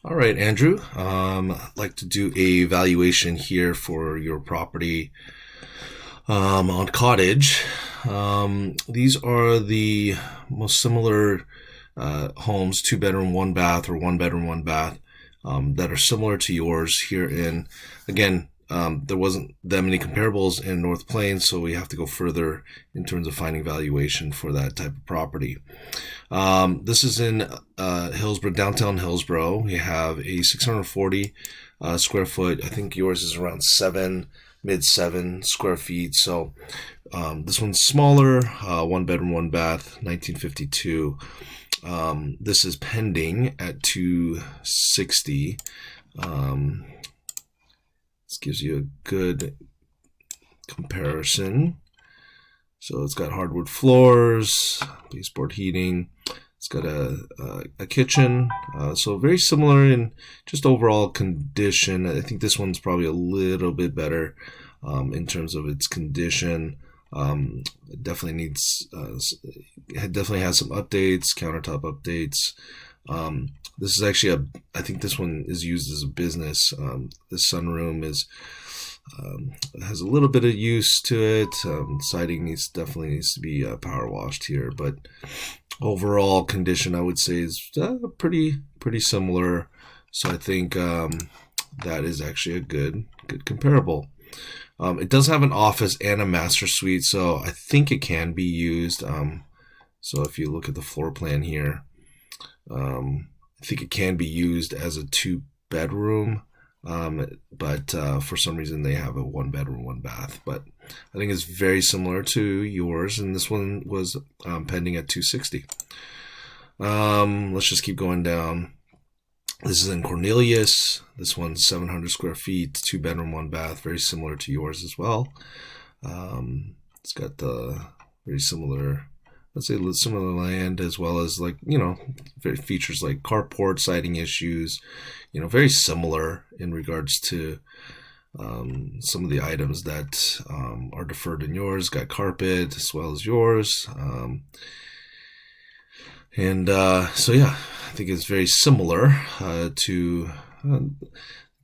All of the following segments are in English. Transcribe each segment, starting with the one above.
All right, Andrew. I'd like to do a valuation here for your property on Cottage. These are the most similar homes, two bedroom, one bath, or one bedroom, one bath, that are similar to yours here in, again, there wasn't that many comparables in North Plains, so we have to go further in terms of finding valuation for that type of property. This is in Hillsborough, downtown Hillsborough. We have a 640 square foot. I think yours is around mid 7 square feet. So this one's smaller, one bedroom, one bath, 1952. This is pending at 260. This gives you a good comparison. So it's got hardwood floors, baseboard heating. It's got a kitchen. So very similar in just overall condition. I think this one's probably a little bit better in terms of its condition. It definitely needs, it definitely has some updates, countertop updates. This is actually I think this one is used as a business. This sunroom has a little bit of use to it. Siding definitely needs to be power washed here, but overall condition I would say is pretty similar. So I think that is actually a good comparable. It does have an office and a master suite, so I think it can be used. So if you look at the floor plan here, I think it can be used as a 2 bedroom, but for some reason they have a 1 bedroom, one bath. But I think it's very similar to yours, and this one was pending at 260. Let's just keep going down. This is in Cornelius. This one's 700 square feet, 2 bedroom, one bath, very similar to yours as well. It's got the very similar, let's say similar land, as well as features like carport, siding issues, very similar in regards to some of the items that are deferred in yours. Got carpet as well as yours. So yeah, I think it's very similar to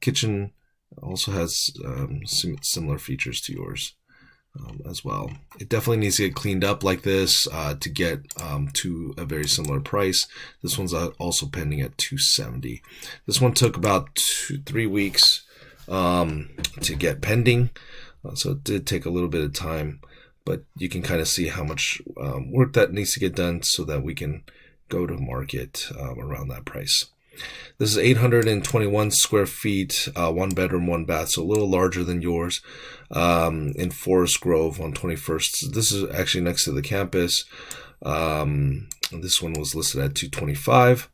kitchen. Also has similar features to yours as well. It definitely needs to get cleaned up like this to get to a very similar price. This one's also pending at 270. This one took about 3 weeks to get pending, so it did take a little bit of time, but you can kind of see how much work that needs to get done so that we can go to market around that price. This is 821 square feet, 1 bedroom, one bath, so a little larger than yours, in Forest Grove on 21st. This is actually next to the campus. This one was listed at 225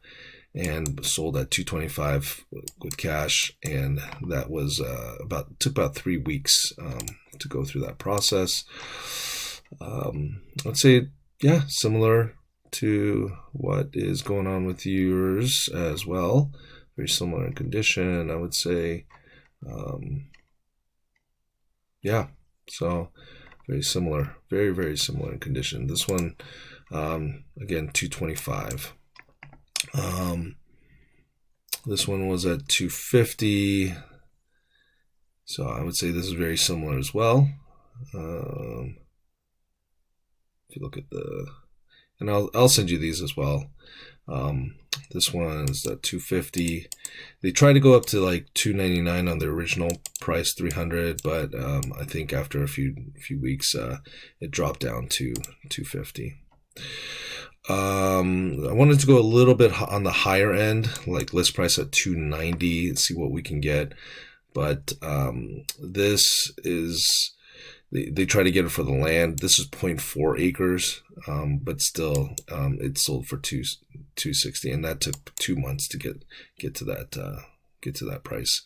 and sold at 225 with cash, and that was took about 3 weeks to go through that process. I'd say, yeah, similar to what is going on with yours as well. Very similar in condition, I would say. Yeah, so very similar, very similar in condition. This one, again, 225. This one was at 250. So I would say this is very similar as well. If you look at and I'll send you these as well. This one's at 250. They tried to go up to like 299 on the original price, 300, but I think after a few weeks, it dropped down to 250. I wanted to go a little bit on the higher end, like list price at 290, and see what we can get. But this is. They try to get it for the land. This is 0.4 acres, but still, it sold for 260, and that took 2 months to get to that price.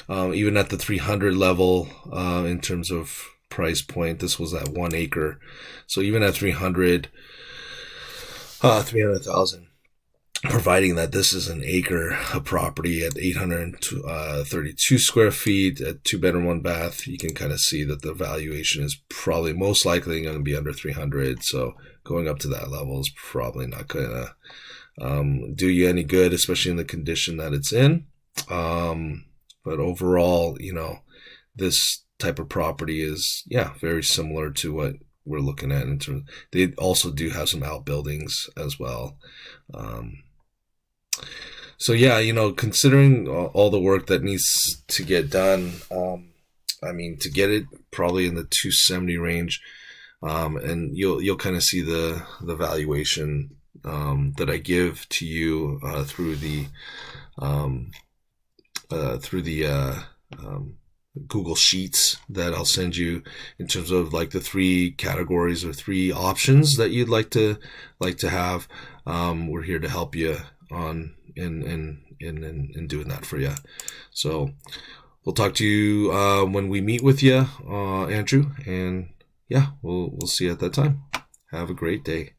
Even at the 300 level, in terms of price point, this was at 1 acre. So even at 300,000. Providing that this is an acre of property at 832 square feet at 2 bedroom, one bath, you can kind of see that the valuation is probably most likely going to be under 300. So going up to that level is probably not going to do you any good, especially in the condition that it's in. But overall, this type of property is, very similar to what we're looking at in terms. They also do have some outbuildings as well. So considering all the work that needs to get done, to get it probably in the 270 range, and you'll kind of see the valuation that I give to you through the Google Sheets that I'll send you, in terms of like the 3 categories or 3 options that you'd like to have. We're here to help you on in doing that for you. So we'll talk to you when we meet with you, Andrew, and we'll see you at that time. Have a great day.